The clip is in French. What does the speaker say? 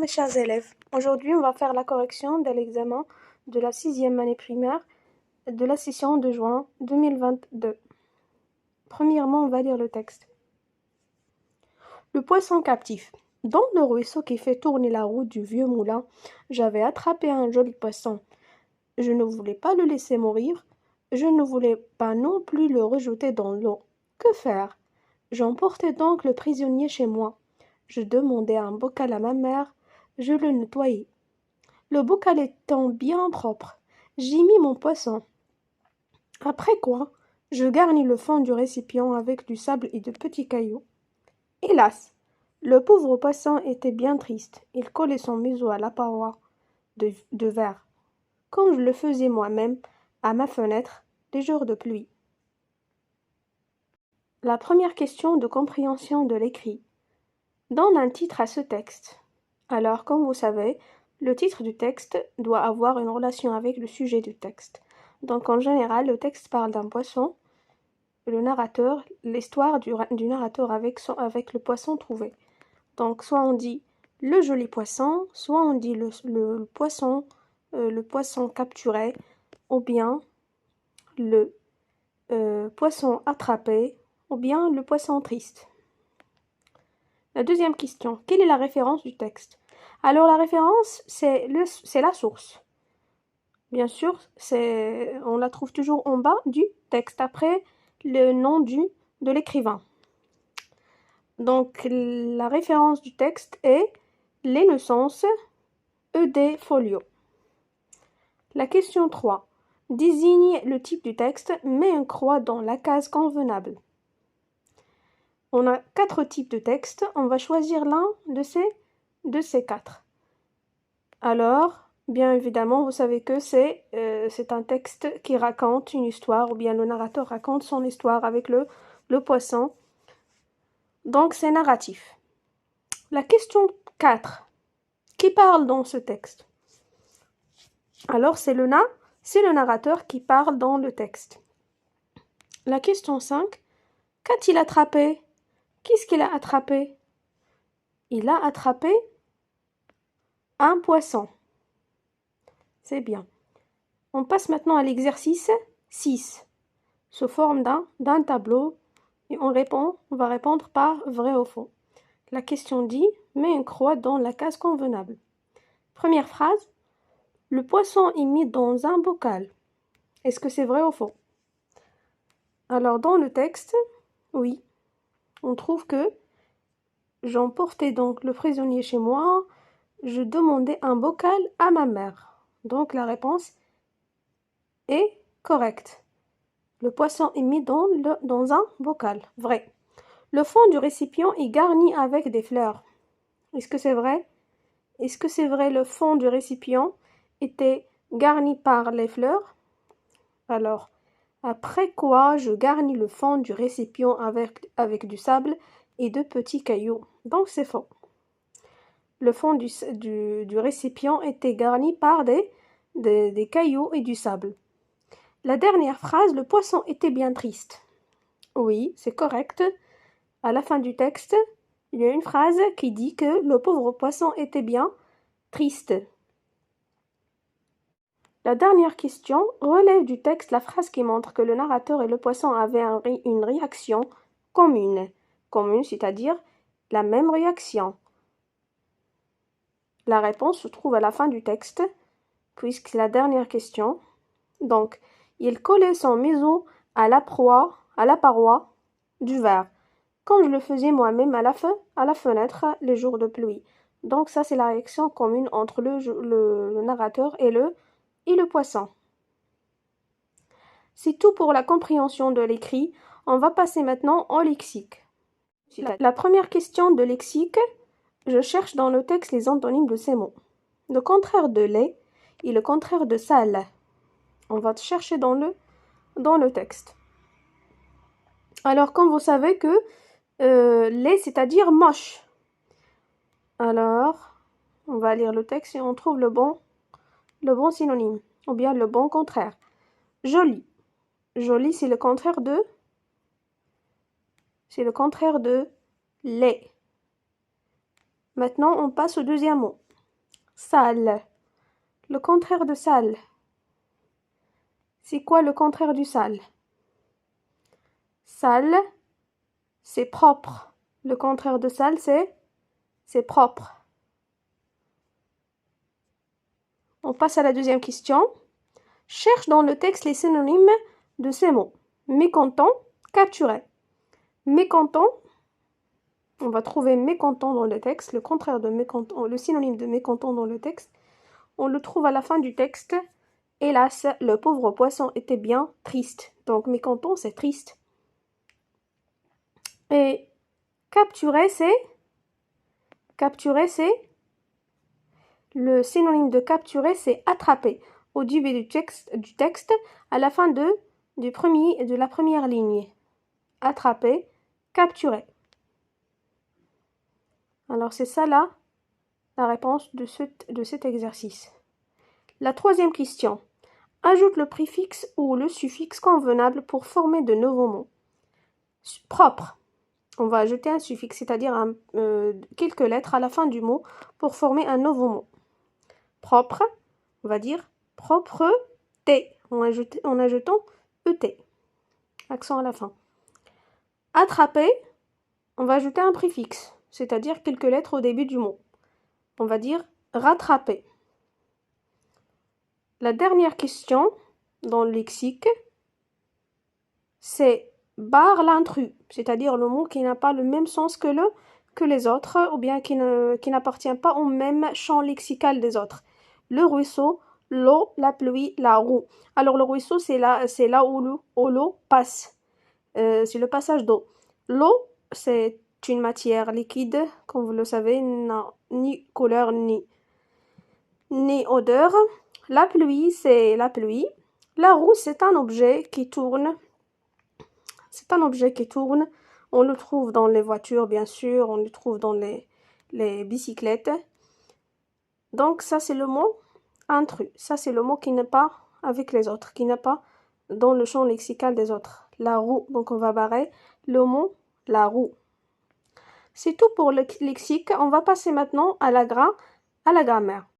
mes chers élèves. Aujourd'hui, on va faire la correction de l'examen de la 6e année primaire de la session de juin 2022. Premièrement, on va lire le texte. Le poisson captif. Dans le ruisseau qui fait tourner la roue du vieux moulin, j'avais attrapé un joli poisson. Je ne voulais pas le laisser mourir. Je ne voulais pas non plus le rejeter dans l'eau. Que faire? J'emportai donc le prisonnier chez moi. Je demandai un bocal à ma mère. Je le nettoyai. Le bocal étant bien propre, j'y mis mon poisson. Après quoi, je garnis le fond du récipient avec du sable et de petits cailloux. Hélas, le pauvre poisson était bien triste. Il collait son museau à la paroi de verre, comme je le faisais moi-même à ma fenêtre les jours de pluie. La première question de compréhension de l'écrit. Donne un titre à ce texte. Alors, comme vous savez, le titre du texte doit avoir une relation avec le sujet du texte. Donc, en général, le texte parle d'un poisson, le narrateur, l'histoire du narrateur avec le poisson trouvé. Donc, soit on dit le joli poisson, soit on dit le poisson capturé, ou bien le poisson attrapé, ou bien le poisson triste. La deuxième question, quelle est la référence du texte? Alors la référence, c'est la source. Bien sûr, on la trouve toujours en bas du texte, après le nom de l'écrivain. Donc la référence du texte est les naissances E.D. Folio. La question 3. Désigne le type du texte, mets une croix dans la case convenable. On a 4 types de textes, on va choisir l'un de ces 4. Alors, bien évidemment, vous savez que c'est un texte qui raconte une histoire, ou bien le narrateur raconte son histoire avec le poisson. Donc, c'est narratif. La question 4. Qui parle dans ce texte? Alors, c'est le narrateur qui parle dans le texte. La question 5. Qu'a-t-il attrapé? Qu'est-ce qu'il a attrapé? Il a attrapé un poisson. C'est bien. On passe maintenant à l'exercice 6, sous forme d'un tableau, et on va répondre par vrai ou faux. La question dit, mets une croix dans la case convenable. Première phrase, le poisson est mis dans un bocal. Est-ce que c'est vrai ou faux? Alors dans le texte, oui, on trouve que j'emportais donc le prisonnier chez moi, je demandais un bocal à ma mère. Donc la réponse est correcte. Le poisson est mis dans un bocal. Vrai. Le fond du récipient est garni avec des fleurs. Est-ce que c'est vrai? Est-ce que c'est vrai, le fond du récipient était garni par les fleurs? Alors, après quoi, je garnis le fond du récipient avec du sable et de petits cailloux. Donc, c'est faux. Le fond du récipient était garni par des cailloux et du sable. La dernière phrase, le poisson était bien triste. Oui, c'est correct. À la fin du texte, il y a une phrase qui dit que le pauvre poisson était bien triste. La dernière question relève du texte la phrase qui montre que le narrateur et le poisson avaient une réaction commune. Commune, c'est-à-dire la même réaction. La réponse se trouve à la fin du texte, puisque c'est la dernière question. Donc, il collait son museau à la paroi du verre, comme je le faisais moi-même à la fenêtre les jours de pluie. Donc ça, c'est la réaction commune entre le narrateur et le poisson. C'est tout pour la compréhension de l'écrit. On va passer maintenant au lexique. La première question de lexique, je cherche dans le texte les antonymes de ces mots. Le contraire de lait et le contraire de sale. On va chercher dans le texte. Alors, comme vous savez que laid, c'est-à-dire moche. Alors, on va lire le texte et on trouve le bon synonyme, ou bien le bon contraire. Joli. Joli, c'est le contraire de laid. Maintenant, on passe au deuxième mot. Sale. Le contraire de sale. C'est quoi le contraire du sale? Sale, c'est propre. Le contraire de sale, c'est propre. On passe à la deuxième question. Cherche dans le texte les synonymes de ces mots. Mécontent, capturé. Mécontent, on va trouver mécontent dans le texte. Le contraire de mécontent, le synonyme de mécontent dans le texte, on le trouve à la fin du texte. Hélas, le pauvre poisson était bien triste. Donc mécontent, c'est triste. Et capturer, c'est le synonyme de capturer, c'est attraper. Au début du texte, à la fin de la première ligne. Attraper, capturer. Alors c'est ça là, la réponse de cet exercice. La troisième question. Ajoute le préfixe ou le suffixe convenable pour former de nouveaux mots. Propre. On va ajouter un suffixe, c'est-à-dire quelques lettres à la fin du mot pour former un nouveau mot. Propre, on va dire propreté en ajoutant ET. Accent à la fin. Attraper, on va ajouter un préfixe, c'est-à-dire quelques lettres au début du mot. On va dire rattraper. La dernière question dans le lexique, c'est barre l'intrus, c'est-à-dire le mot qui n'a pas le même sens que les autres, ou bien qui n'appartient pas au même champ lexical des autres. Le ruisseau, l'eau, la pluie, la roue. Alors le ruisseau, c'est là où l'eau passe. C'est le passage d'eau. L'eau, c'est une matière liquide, comme vous le savez, n'a ni couleur ni odeur. La pluie, c'est la pluie. La roue, c'est un objet qui tourne. On le trouve dans les voitures, bien sûr. On le trouve dans les bicyclettes. Donc, ça, c'est le mot intrus. Ça, c'est le mot qui n'est pas avec les autres, qui n'est pas dans le champ lexical des autres. La roue. Donc, on va barrer le mot la roue. C'est tout pour le lexique. On va passer maintenant à la grammaire.